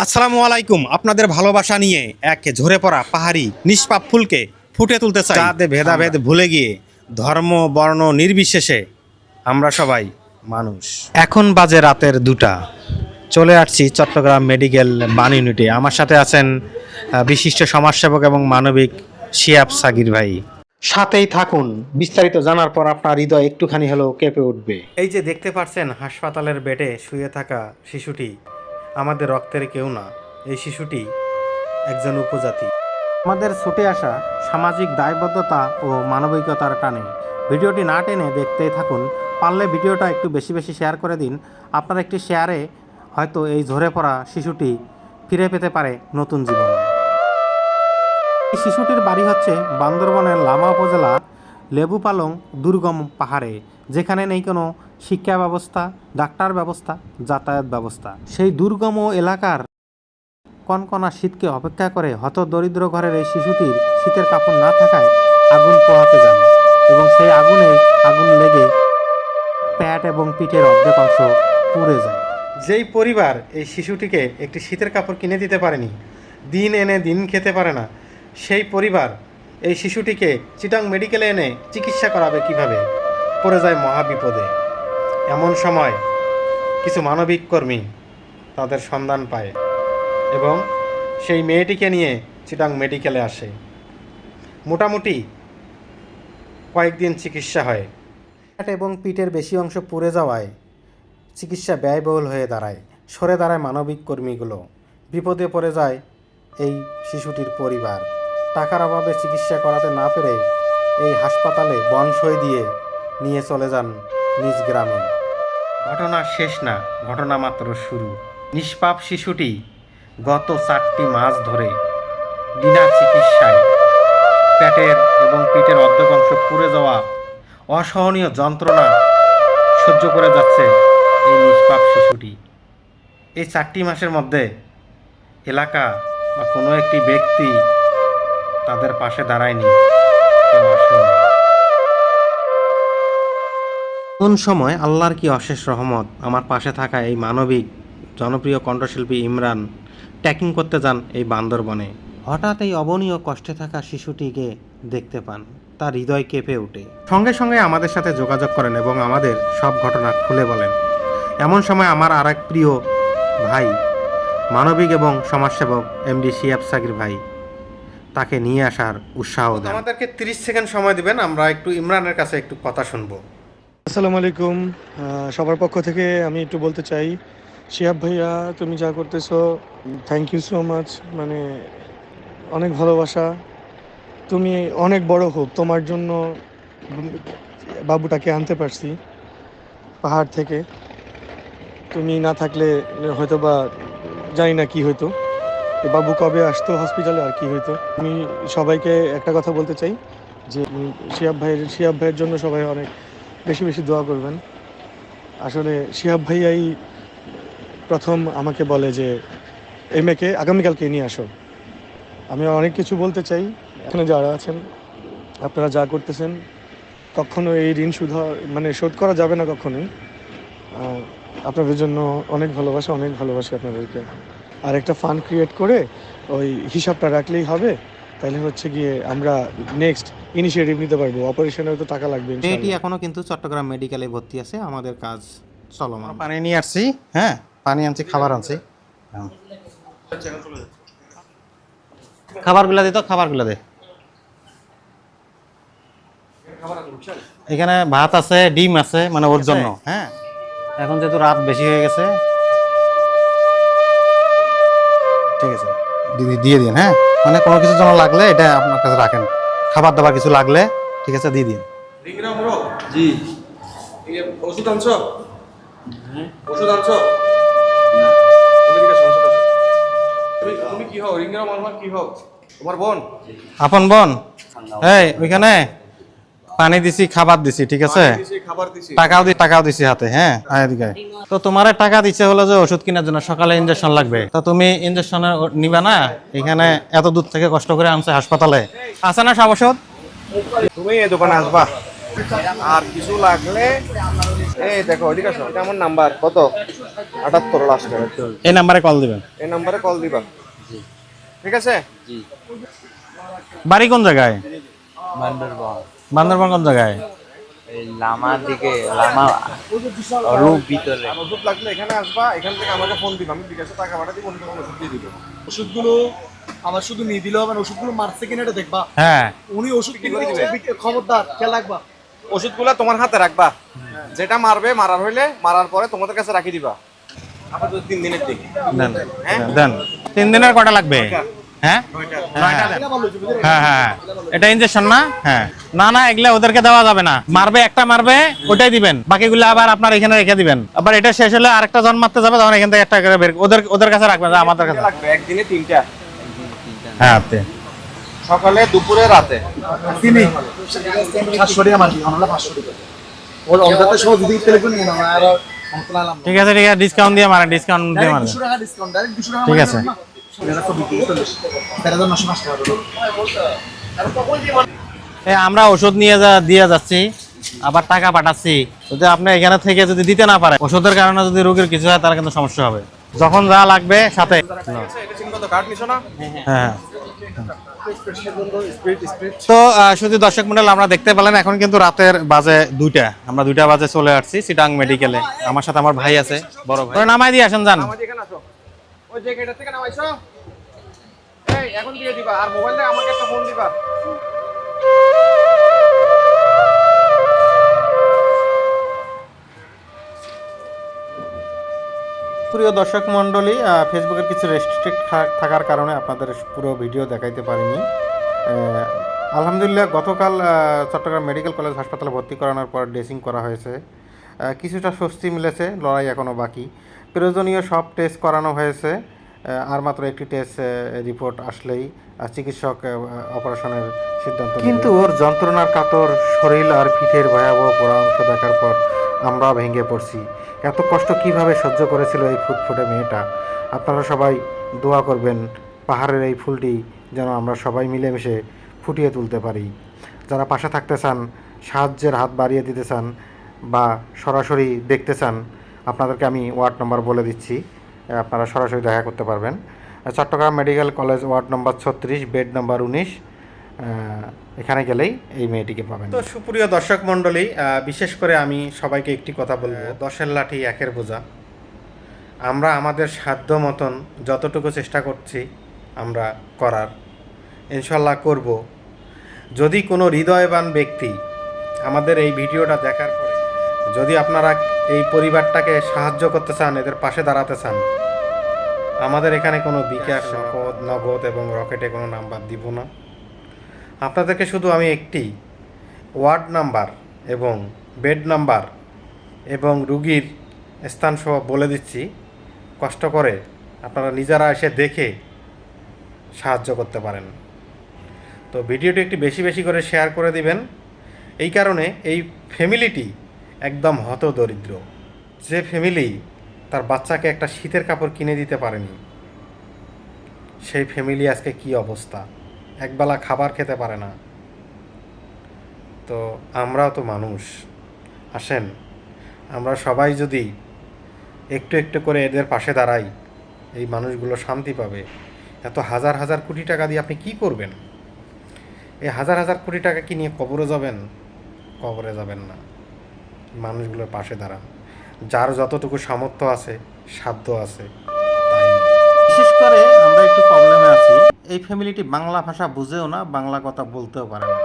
আসসালামু আলাইকুম। আপনাদের ভালোবাসা নিয়ে এক ঝরে পড়া পাহাড়ি নিষ্পাপ ফুলকে ফুটে তুলতে চাই। যাতে ভেদাভেদ ভুলে গিয়ে ধর্ম বর্ণ নির্বিশেষে আমরা সবাই মানুষ। এখন বাজে রাতের 2টা। চলে আসছি চট্টগ্রাম মেডিকেল বান ইউনিটে। আমার সাথে আছেন বিশিষ্ট সমাজসেবক এবং মানবিক শিহাব সাগির ভাই। সাথেই থাকুন, বিস্তারিত জানার পর আপনার হৃদয় একটুখানি হলেও কেঁপে উঠবে। এই যে দেখতে পাচ্ছেন হাসপাতালের বেডে শুয়ে থাকা শিশুটি আমাদের রক্তের কেউ না। এই শিশুটি একজন উপজাতি। আমাদের ছুটে আসা সামাজিক দায়বদ্ধতা ও মানবিকতার টানে ভিডিওটি না টেনে দেখতেই থাকুন। পারলে ভিডিওটা একটু বেশি বেশি শেয়ার করে দিন। আপনার একটি শেয়ারে হয়তো এই ঝরে পড়া শিশুটি ফিরে পেতে পারে নতুন জীবন। এই শিশুটির বাড়ি হচ্ছে বান্দরবনের লামা উপজেলা লেবুপালং দুর্গম পাহাড়ে, যেখানে নেই কোনো শিক্ষা ব্যবস্থা, ডাক্তার ব্যবস্থা, যাতায়াত ব্যবস্থা। সেই দুর্গম এলাকার কনকনা শীতকে অপেক্ষা করে হতদরিদ্র ঘরের এই শিশুটির শীতের কাপড় না থাকায় আগুন পোহাতে যান এবং সেই আগুন লেগে প্যাট এবং পিঠের অর্ধেক অংশ পুড়ে যায়। যেই পরিবার এই শিশুটিকে একটি শীতের কাপড় কিনে দিতে পারেনি, দিন এনে দিন খেতে পারে না, সেই পরিবার এই শিশুটিকে চিটাং মেডিকেলে এনে চিকিৎসা করাবে কিভাবে? পড়ে যায় মহাবিপদে। এমন সময় কিছু মানবিক কর্মী তাদের সন্ধান পায় এবং সেই মেয়েটিকে নিয়ে চিটাং মেডিকেলে আসে। মোটামুটি কয়েকদিন চিকিৎসা হয়। পেট এবং পিঠের বেশি অংশ পুড়ে যাওয়ায় চিকিৎসা ব্যয়বহুল হয়ে দাঁড়ায়। সরে দাঁড়ায় মানবিক কর্মীগুলো। বিপদে পড়ে যায় এই শিশুটির পরিবার। টাকার অভাবে চিকিৎসা করাতে না পেরে এই হাসপাতালে বনসই দিয়ে নিয়ে চলে যান নিজ গ্রামে। ঘটনা শেষ না, ঘটনা মাত্র শুরু। নিষ্পাপ শিশুটি গত 4টি মাস ধরে বিনা চিকিৎসায় পেটের এবং পিঠের অর্ধেক অংশ পুড়ে যাওয়া অসহনীয় যন্ত্রণা সহ্য করে যাচ্ছে এই নিষ্পাপ শিশুটি। এই 4টি মাসের মধ্যে এলাকা বা কোনো একটি ব্যক্তি তাদের পাশে দাঁড়ায়নি, কেউ আসেনি। কোন সময় আল্লাহর কি অশেষ রহমত, আমার পাশে থাকা এই মানবিক জনপ্রিয় কণ্ঠশিল্পী ইমরান ট্রেকিং করতে যান এই বান্দরবনে। হঠাৎ এই অবনীয় কষ্টে থাকা শিশুটিকে দেখতে পান, তার হৃদয় কেঁপে ওঠে। সঙ্গে সঙ্গে আমাদের সাথে যোগাযোগ করেন এবং আমাদের সব ঘটনা খুলে বলেন। এমন সময় আমার আর এক প্রিয় ভাই, মানবিক এবং সমাজসেবক এমডি শিহাব সাগির ভাই তাকে নিয়ে আসার উৎসাহ দেন। আমাদেরকে 30 সেকেন্ড সময় দিবেন, আমরা একটু ইমরানের কাছে একটু কথা শুনবো। আসসালামু আলাইকুম। সবার পক্ষ থেকে আমি একটু বলতে চাই, শিহাব ভাইয়া তুমি যা করতেছো থ্যাংক ইউ সো মাচ। মানে অনেক ভালোবাসা। তুমি অনেক বড় হোক, তোমার জন্য বাবুটাকে আনতে পারছি পাহাড় থেকে। তুমি না থাকলে হয়তো বা জানি না কি হইতো, বাবু কবে আসতো হসপিটালে আর কি হইতো। আমি সবাইকে একটা কথা বলতে চাই যে শিহাব ভাইয়ের জন্য সবাই অনেক বেশি বেশি দোয়া করবেন। আসলে শিহাব ভাইয়াই প্রথম আমাকে বলে যে এই মেয়েকে আগামীকালকে নিয়ে আসো। আমি অনেক কিছু বলতে চাই, এখানে যারা আছেন আপনারা যা করতেছেন কখনো এই ঋণ শোধ করা যাবে না কখনোই। আপনাদের জন্য অনেক ভালোবাসা আপনাদেরকে। আর একটা ফান্ড ক্রিয়েট করে ওই হিসাবটা রাখলেই হবে, তাহলে হচ্ছে গিয়ে আমরা নেক্সট ইনিশিয়েটিভ নিতে পারবো। অপারেশনে তো টাকা লাগবে। মেয়েটি এখনো কিন্তু চট্টগ্রাম মেডিকেলে ভর্তি আছে। আমাদের কাজ চলমান। পানি নিয়ে আসছি, হ্যাঁ পানি আনছি, খাবার আনছি। খাবারগুলা দে তো, খাবারগুলা দে। এখানে ভাত আছে, ডিম আছে, মানে ওর জন্য। হ্যাঁ এখন যেহেতু রাত বেশি হয়ে গেছে, ঠিক আছে দিয়ে দিন। হ্যাঁ মানে কোনো কিছুর জন্য লাগলে এটা আপনার কাছে রাখেন। খাবার দাবার কিছু লাগলে ঠিক আছে দিয়ে দিন। জি ওষুধ আনছো? ওষুধ আনছো? তুমি কি হও? রিংগ্রাম আমার কি হও? তোমার বোন? আপন বোন? এই ওইখানে পানি দিছি, খাবার দিছি, ঠিক আছে, টাকাও দিছি হাতে। হ্যাঁ এদিকে তো তোমার টাকা দিচ্ছে হলো যে ওষুধ কেনার জন্য, সকালে ইনজেকশন লাগবে। তো তুমি ইনজেকশন নিবা না? এখানে এত দূর থেকে কষ্ট করে আনছে হাসপাতালে, আছে না সব ওষুধ? তুমি এই দোকানে আসবা, আর কিছু লাগলে এই দেখো ওইদিকে আসো, এটা আমার নাম্বার কত 78 লাস্ট। এই নাম্বারে কল দিবেন। এই নাম্বারে কল দিবা, ঠিক আছে? বাড়ি কোন জায়গায়? বান্দরবান বান্দরবান কোন জায়গায়? এই লামার দিকে, লামা রূপ ভিতরে। ওষুধ লাগলে এখানে আসবা, এখান থেকে আমাকে ফোন দিবা, আমি বিকাশে টাকা পাঠা দিব, তোমাকে ওষুধ দিয়ে দিব। ওষুধগুলো আমার শুধু নিয়ে দিলে হবে না, ওষুধগুলো মারছে কিনা এটা দেখবা। হ্যাঁ, উনি ওষুধ কিনে দিবে, খবরদার খেয়াল রাখবা। ওষুধগুলা তোমার হাতে রাখবা, যেটা মারবে মারার হইলে মারার পরে তোমাদের কাছে রাখি দিবা। আপাতত 3 দিনের দিক। দেন দেন। 3 দিনের কটা লাগবে? হ্যাঁ, নয়টা। 9টা দেন। হ্যাঁ হ্যাঁ, এটা ইনজেকশন না? হ্যাঁ, না না, এগুলা ওদেরকে দেওয়া যাবে না। মারবে একটা, মারবে ওটাই দিবেন, বাকিগুলো আবার আপনার এখানে রেখে দিবেন। আবার এটা শেষ হলে আরেকটা জন মারতে যাবে, তখন এখান থেকে একটা করে বের ওদের কাছে রাখবেন, আমাদের কাছে লাগবে একদিনে 3টা, হ্যাঁ। সকালে দুপুরে রাতে। তিনি 500 টাকা মারবি, আমরা 500 টাকা ওর অর্ডারটা সহ দিদি টেলিফোন নিয়ে নাও আর অন্তলালাম। ঠিক আছে ঠিক আছে, ডিসকাউন্ট দিয়ে মারেন, ডিসকাউন্ট দিয়ে মারেন। 200 টাকা ডিসকাউন্ট, ডাইরেক্ট 200 টাকা। ঠিক আছে। এটা তো বিক্রি 40 950 টাকা। আমরা ওষুধ নিয়ে দিয়ে যাচ্ছি, আবার টাকা পাঠাচ্ছি। যদি আপনি এখানে থেকে যদি দিতে না পারে, ওষুধের কারণে যদি রোগীর কিছু হয়, তাহলে কিন্তু সমস্যা হবে। যখন যা লাগবে সাথে। এটা চিনবো তো, কার্ড নিছো না? হ্যাঁ। তো শুধু দর্শক মন্ডল, আমরা দেখতে পেলেন এখন কিন্তু রাতের বাজে 2টা। আমরা 2টা বাজে চলে আসছি চিটাং মেডিকেলে। আমার সাথে আমার ভাই আছে, বড় ভাই। নামাই দিয়ে আসেন, যান। আমাদের এখানে আসো, ওই যে গেটের থেকে নামাইছো, এই এখন দিয়ে দিবা, আর মোবাইল থেকে আমাকে একটা ফোন দিবা। প্রিয় দর্শক মণ্ডলী, ফেসবুকের কিছু রেস্ট্রিক্ট থাকার কারণে আপনাদের পুরো ভিডিও দেখাইতে পারিনি। আলহামদুলিল্লাহ, গতকাল চট্টগ্রাম মেডিকেল কলেজ হাসপাতালে ভর্তি করানোর পর ড্রেসিং করা হয়েছে। কিছুটা স্বস্তি মিলেছে, লড়াই এখনও বাকি। প্রয়োজনীয় সব টেস্ট করানো হয়েছে, আর মাত্র একটি টেস্ট রিপোর্ট আসলেই চিকিৎসক অপারেশনের সিদ্ধান্ত। কিন্তু ওর যন্ত্রণার কাতর শরীর আর পিঠের ভয়াবহ পরামর্শ দেখার পর আমরা ভেঙে পড়ছি। এত কষ্ট কিভাবে সহ্য করেছিল এই ফুটফুটে মেয়েটা। আপনারা সবাই দোয়া করবেন পাহাড়ের এই ফুলটি যেন আমরা সবাই মিলেমিশে ফুটিয়ে তুলতে পারি। যারা পাশে থাকতে চান, সাহায্যের হাত বাড়িয়ে দিতে চান, বা সরাসরি দেখতে চান, আপনাদেরকে আমি ওয়ার্ড নম্বর বলে দিচ্ছি, আপনারা সরাসরি দেখা করতে পারবেন। Chattogram medical college ward number 36, bed number 19, এখানে গেলেই এই মেয়েটিকে পাবেন। তো সুপ্রিয় দর্শক মণ্ডলী, বিশেষ করে আমি সবাইকে একটি কথা বলবো, 10-এর লাঠি 1-এর বোঝা। আমরা আমাদের সাধ্য মতন যতটুকু চেষ্টা করছি আমরা করার, ইনশাল্লাহ করব। যদি কোনো হৃদয়বান ব্যক্তি আমাদের এই ভিডিওটা দেখার পরে যদি আপনারা এই পরিবারটাকে সাহায্য করতে চান, এদের পাশে দাঁড়াতে চান, আমাদের এখানে কোনো বিকাশ, নগদ এবং রকেটে কোনো নাম্বার দিব না। আপনাদেরকে শুধু আমি একটি ওয়ার্ড নাম্বার এবং বেড নাম্বার এবং রুগীর স্থানসহ বলে দিচ্ছি, কষ্ট করে আপনারা নিজেরা এসে দেখে সাহায্য করতে পারেন। তো ভিডিওটি একটু বেশি বেশি করে শেয়ার করে দিবেন। এই কারণে এই ফ্যামিলিটি একদম হতদরিদ্র। যে ফ্যামিলি তার বাচ্চাকে একটা শীতের কাপড় কিনে দিতে পারেনি, সেই ফ্যামিলি আজকে কি অবস্থা, একবেলা খাবার খেতে পারে না। তো আমরাও তো মানুষ, আসেন আমরা সবাই যদি একটু একটু করে এদের পাশে দাঁড়াই, এই মানুষগুলো শান্তি পাবে। এত হাজার হাজার কোটি টাকা দিয়ে আপনি কি করবেন? এই হাজার হাজার কোটি টাকা কি নিয়ে কবরে যাবেন? কবরে যাবেন না, মানুষগুলোর পাশে দাঁড়ান। যার যতটুকু সামর্থ্য আছে, সাধ্য আছে, তাই। বিশেষ করে আমরা একটু প্রবলেমে আছি, এই ফ্যামিলিটি বাংলা ভাষা বুঝেও না, বাংলা কথা বলতেও পারে না।